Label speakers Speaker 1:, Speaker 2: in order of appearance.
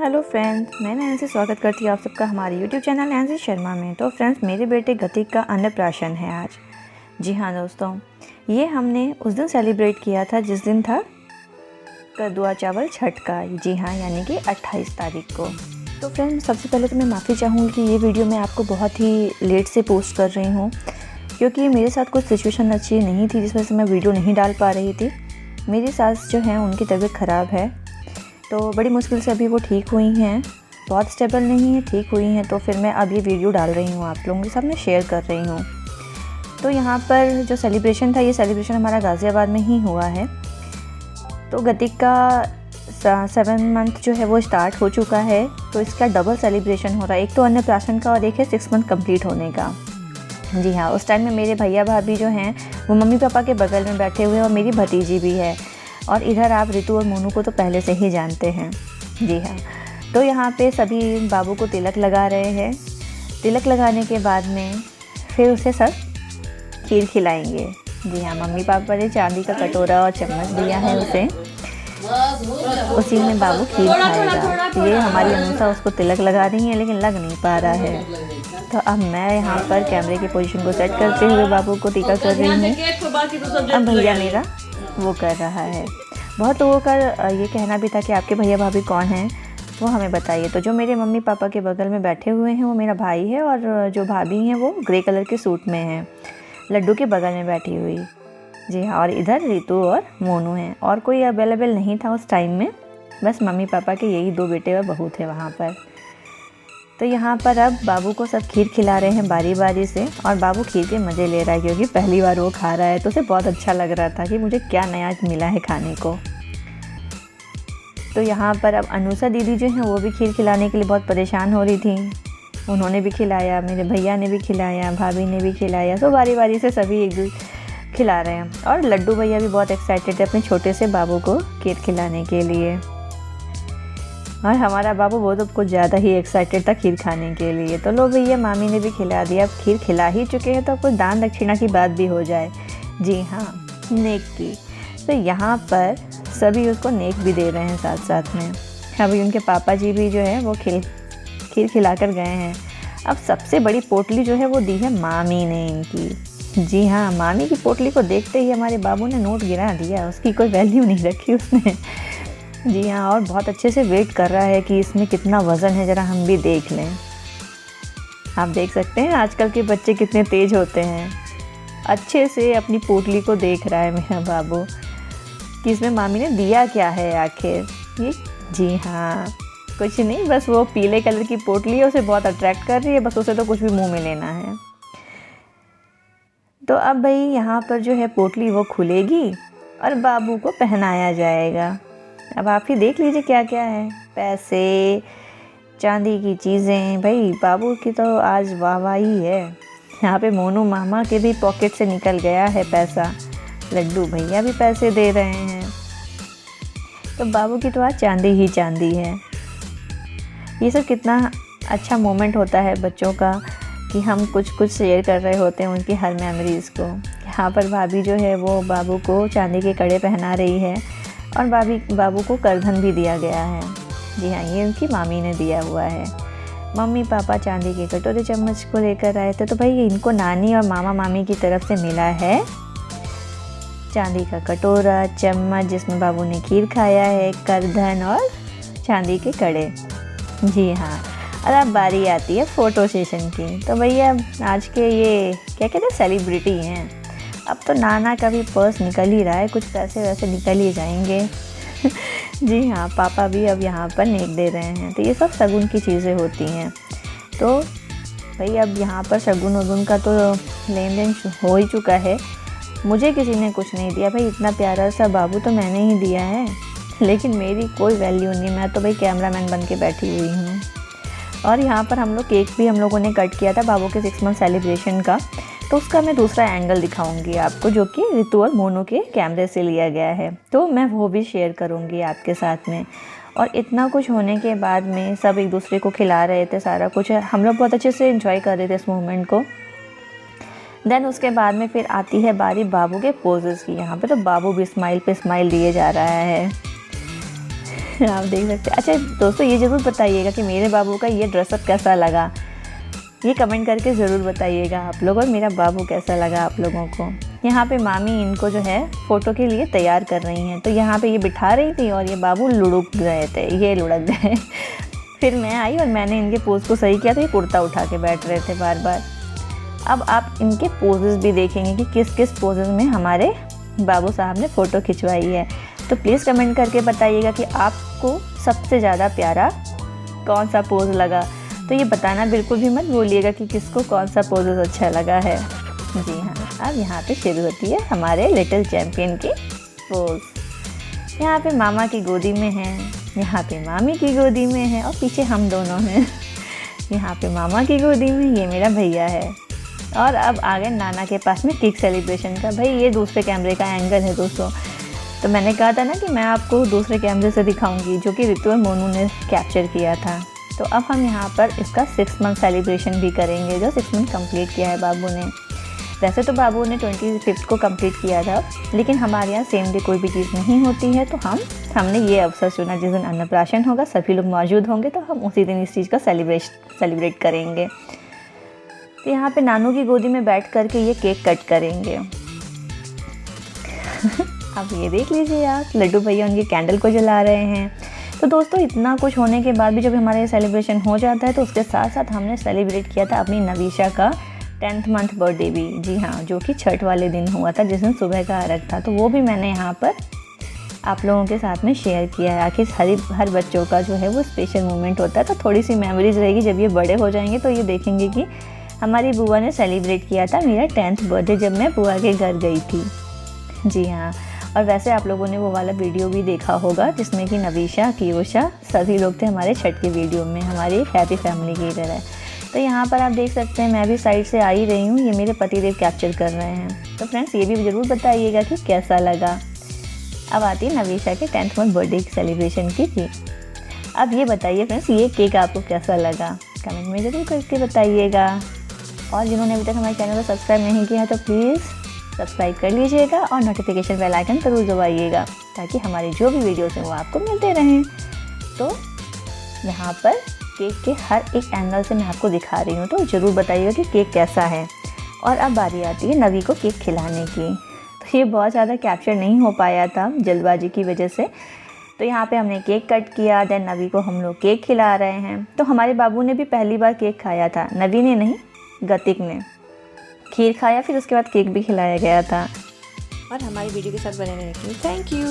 Speaker 1: Hello friends, मैं Nancy स्वागत करती हूँ आप सबका हमारे यूट्यूब चैनल नैन्सी शर्मा में। तो फ्रेंड्स, मेरे बेटे गतिक का अन्नप्राशन है आज। जी हाँ दोस्तों, ये हमने उस दिन सेलिब्रेट किया था जिस दिन था कद्दुआ चावल छठ का। जी हाँ, यानी कि 28 तारीख को। तो फ्रेंड्स, सबसे पहले तो मैं माफ़ी चाहूँगी कि ये वीडियो मैं आपको बहुत ही लेट से पोस्ट कर रही हूँ, क्योंकि मेरे साथ कुछ सिचुएशन अच्छी नहीं थी जिस वजह से मैं वीडियो नहीं डाल पा रही थी। मेरी सास जो हैं उनकी तबीयत ख़राब है, तो बड़ी मुश्किल से अभी वो ठीक हुई हैं, बहुत स्टेबल नहीं है, ठीक हुई हैं। तो फिर मैं अब ये वीडियो डाल रही हूँ, आप लोगों के सामने शेयर कर रही हूँ। तो यहाँ पर जो सेलिब्रेशन था, ये सेलिब्रेशन हमारा गाज़ियाबाद में ही हुआ है। तो गतिक का 7 मंथ जो है वो स्टार्ट हो चुका है, तो इसका डबल सेलिब्रेशन हो रहा है। एक तो अन्नप्राशन का और एक है 6 मंथ कंप्लीट होने का। जी हाँ, उस टाइम में मेरे भैया भाभी जो हैं वो मम्मी पापा के बगल में बैठे हुए हैं और मेरी भतीजी भी है। और इधर आप रितु और मोनू को तो पहले से ही जानते हैं। जी हाँ, तो यहाँ पे सभी बाबू को तिलक लगा रहे हैं। तिलक लगाने के बाद में फिर उसे सब खीर खिलाएंगे। जी हाँ, मम्मी पापा ने चांदी का कटोरा और चम्मच दिया है उसे, उसी में बाबू खीर खाएगा। ये हमारी अनुसा उसको तिलक लगा रही है, लेकिन लग नहीं पा रहा है। तो अब मैं यहाँ पर कैमरे की पोजीशन को सेट करते हुए बाबू को टीका कर रही हूँ। अब भैया मेरा वो कर रहा है। बहुत लोगों का ये कहना भी था कि आपके भैया भाभी कौन हैं, वो हमें बताइए। तो जो मेरे मम्मी पापा के बगल में बैठे हुए हैं वो मेरा भाई है, और जो भाभी हैं वो ग्रे कलर के सूट में हैं, लड्डू के बगल में बैठी हुई। जी हाँ, और इधर रितु और मोनू हैं, और कोई अवेलेबल नहीं था उस टाइम में, बस मम्मी पापा के यही 2 बेटे और बहू थे वहाँ पर। तो यहाँ पर अब बाबू को सब खीर खिला रहे हैं बारी बारी से, और बाबू खीर के मज़े ले रहा है, क्योंकि पहली बार वो खा रहा है। तो उसे बहुत अच्छा लग रहा था कि मुझे क्या नया मिला है खाने को। तो यहाँ पर अब अनुसा दीदी जो हैं वो भी खीर खिलाने के लिए बहुत परेशान हो रही थी। उन्होंने भी खिलाया, मेरे भैया ने भी खिलाया, भाभी ने भी खिलाया। तो बारी बारी से सभी एक दूसरे खिला रहे हैं, और लड्डू भैया भी बहुत एक्साइटेड है अपने छोटे से बाबू को खीर खिलाने के लिए। और हमारा बाबू वो तो कुछ ज़्यादा ही एक्साइटेड था खीर खाने के लिए। तो लो भैया, मामी ने भी खिला दिया। अब खीर खिला ही चुके हैं तो कुछ दान दक्षिणा की बात भी हो जाए। जी हाँ, नेक की। तो यहाँ पर सभी उसको नेक भी दे रहे हैं साथ साथ में। अभी उनके पापा जी भी जो है वो खीर खिला कर गए हैं। अब सबसे बड़ी पोटली जो है वो दी है मामी ने इनकी। जी हाँ, मामी की पोटली को देखते ही हमारे बाबू ने नोट गिरा दिया, उसकी कोई वैल्यू नहीं रखी उसने। जी हाँ, और बहुत अच्छे से वेट कर रहा है कि इसमें कितना वज़न है, ज़रा हम भी देख लें। आप देख सकते हैं आजकल के बच्चे कितने तेज़ होते हैं। अच्छे से अपनी पोटली को देख रहा है मेरा बाबू कि इसमें मामी ने दिया क्या है आखिर ये। जी हाँ, कुछ नहीं, बस वो पीले कलर की पोटली है, उसे बहुत अट्रैक्ट कर रही है, बस उसे तो कुछ भी मुँह में लेना है। तो अब भाई यहाँ पर जो है पोटली वो खुलेगी और बाबू को पहनाया जाएगा। अब आप ही देख लीजिए क्या क्या है। पैसे, चांदी की चीज़ें, भाई बाबू की तो आज वाहवाही है। यहाँ पे मोनू मामा के भी पॉकेट से निकल गया है पैसा, लड्डू भैया भी पैसे दे रहे हैं। तो बाबू की तो आज चांदी ही चांदी है। ये सब कितना अच्छा मोमेंट होता है बच्चों का, कि हम कुछ शेयर कर रहे होते हैं उनकी हर मेमोरीज़ को। यहाँ पर भाभी जो है वो बाबू को चांदी के कड़े पहना रही है, और बाबू को करधन भी दिया गया है। जी हाँ, ये उनकी मामी ने दिया हुआ है। मम्मी पापा चांदी के कटोरे चम्मच को लेकर आए थे, तो भाई इनको नानी और मामा मामी की तरफ से मिला है चांदी का कटोरा, चम्मच जिसमें बाबू ने खीर खाया है, करधन और चांदी के कड़े। जी हाँ, और अब बारी आती है फ़ोटो सेशन की। तो भैया आज के ये क्या कहते हैं, सेलिब्रिटी हैं। अब तो नाना का भी पर्स निकल ही रहा है, कुछ पैसे वैसे निकल ही जाएंगे। जी हाँ, पापा भी अब यहाँ पर नेक दे रहे हैं। तो ये सब शगुन की चीज़ें होती हैं। तो भाई अब यहाँ पर शगुन वगुन का तो लेन देन हो ही चुका है। मुझे किसी ने कुछ नहीं दिया भाई, इतना प्यारा सा बाबू तो मैंने ही दिया है, लेकिन मेरी कोई वैल्यू नहीं। मैं तो भाई कैमरामैन बन के बैठी हुई हूँ। और यहाँ पर हम लोगों ने कट किया था बाबू के 6 मंथ सेलिब्रेशन का, तो उसका मैं दूसरा एंगल दिखाऊंगी आपको, जो कि रितु और मोनू के कैमरे से लिया गया है। तो मैं वो भी शेयर करूंगी आपके साथ में। और इतना कुछ होने के बाद में सब एक दूसरे को खिला रहे थे, सारा कुछ हम लोग बहुत अच्छे से एंजॉय कर रहे थे इस मोमेंट को। देन उसके बाद में फिर आती है बारी बाबू के पोजेस की। यहाँ पे तो बाबू भी स्माइल पे स्माइल दिए जा रहा है। आप देख सकते हैं। अच्छा दोस्तों, ये ज़रूर बताइएगा कि मेरे बाबू का ये ड्रेसअप कैसा लगा, ये कमेंट करके ज़रूर बताइएगा आप लोग, और मेरा बाबू कैसा लगा आप लोगों को। यहाँ पे मामी इनको जो है फ़ोटो के लिए तैयार कर रही हैं, तो यहाँ पे ये बिठा रही थी और ये बाबू लुढ़क गए थे, ये लुढ़क गए। फिर मैं आई और मैंने इनके पोज़ को सही किया, तो ये कुर्ता उठा के बैठ रहे थे बार बार। अब आप इनके पोजेज़ भी देखेंगे कि किस किस पोजेज़ में हमारे बाबू साहब ने फ़ोटो खिंचवाई है। तो प्लीज़ कमेंट करके बताइएगा कि आपको सबसे ज़्यादा प्यारा कौन सा पोज़ लगा। तो ये बताना बिल्कुल भी मत भूलिएगा कि किसको कौन सा पोज़ अच्छा लगा है। जी हाँ, अब यहाँ पे शुरू होती है हमारे लिटिल चैम्पियन की पोज़। यहाँ पे मामा की गोदी में है, यहाँ पे मामी की गोदी में है और पीछे हम दोनों हैं। यहाँ पे मामा की गोदी में ये मेरा भैया है। और अब आ गए नाना के पास में केक सेलिब्रेशन का। भाई ये दूसरे कैमरे का एंगल है दोस्तों, तो मैंने कहा था ना कि मैं आपको दूसरे कैमरे से दिखाऊंगी, जो कि रितु और मोनू ने कैप्चर किया था। तो अब हम यहाँ पर इसका 6 मंथ सेलिब्रेशन भी करेंगे, जो 6 मंथ कंप्लीट किया है बाबू ने। वैसे तो बाबू ने 25 को कंप्लीट किया था, लेकिन हमारे यहाँ सेम डे कोई भी चीज़ नहीं होती है, तो हमने ये अवसर चुना जिस दिन अन्नप्राशन होगा, सभी लोग मौजूद होंगे, तो हम उसी दिन इस चीज़ का सेलिब्रेट करेंगे। तो यहाँ पे नानू की गोदी में बैठ करके ये केक कट करेंगे। अब ये देख लीजिए आप, लड्डू भैया उनकी कैंडल को जला रहे हैं। तो दोस्तों, इतना कुछ होने के बाद भी जब हमारा ये सेलिब्रेशन हो जाता है, तो उसके साथ साथ हमने सेलिब्रेट किया था अपनी नवीशा का 10th मंथ बर्थडे भी। जी हाँ, जो कि छठ वाले दिन हुआ था, जिस दिन सुबह का अर्घ था। तो वो भी मैंने यहाँ पर आप लोगों के साथ में शेयर किया है। आखिर हर बच्चों का जो है वो स्पेशल मोमेंट होता है, तो थोड़ी सी मेमोरीज रहेगी। जब ये बड़े हो जाएंगे तो ये देखेंगे कि हमारी बुआ ने सेलिब्रेट किया था मेरा 10th बर्थडे जब मैं बुआ के घर गई थी। जी हाँ, और वैसे आप लोगों ने वो वाला वीडियो भी देखा होगा जिसमें कि नवीशा, कियोशा सभी लोग थे हमारे छठ के वीडियो में, हमारी एक हैप्पी फैमिली की तरह। तो यहाँ पर आप देख सकते हैं, मैं भी साइड से आ ही रही हूँ, ये मेरे पतिदेव कैप्चर कर रहे हैं। तो फ्रेंड्स, ये भी ज़रूर बताइएगा कि कैसा लगा। अब आती है नवीशा के 10th मंथ बर्थडे सेलिब्रेशन की थी। अब ये बताइए फ्रेंड्स, ये केक आपको कैसा लगा, कमेंट में ज़रूर करके बताइएगा। और जिन्होंने अभी तक हमारे चैनल को सब्सक्राइब नहीं किया है तो प्लीज़ सब्सक्राइब कर लीजिएगा और नोटिफिकेशन बेल आइकन ज़रूर दबाइएगा, ताकि हमारी जो भी वीडियोस हैं वो आपको मिलते रहें। तो यहाँ पर केक के हर एक एंगल से मैं आपको दिखा रही हूँ, तो ज़रूर बताइएगा कि केक कैसा है। और अब बारी आती है नवी को केक खिलाने की। तो ये बहुत ज़्यादा कैप्चर नहीं हो पाया था जल्दबाजी की वजह से। तो यहाँ पे हमने केक कट किया, देन नवी को हम लोग केक खिला रहे हैं। तो हमारे बाबू ने भी पहली बार केक खाया था, नवी ने नहीं, गतिक ने खीर खाया, फिर उसके बाद केक भी खिलाया गया था। और हमारी वीडियो के साथ बने रहने के लिए थैंक यू।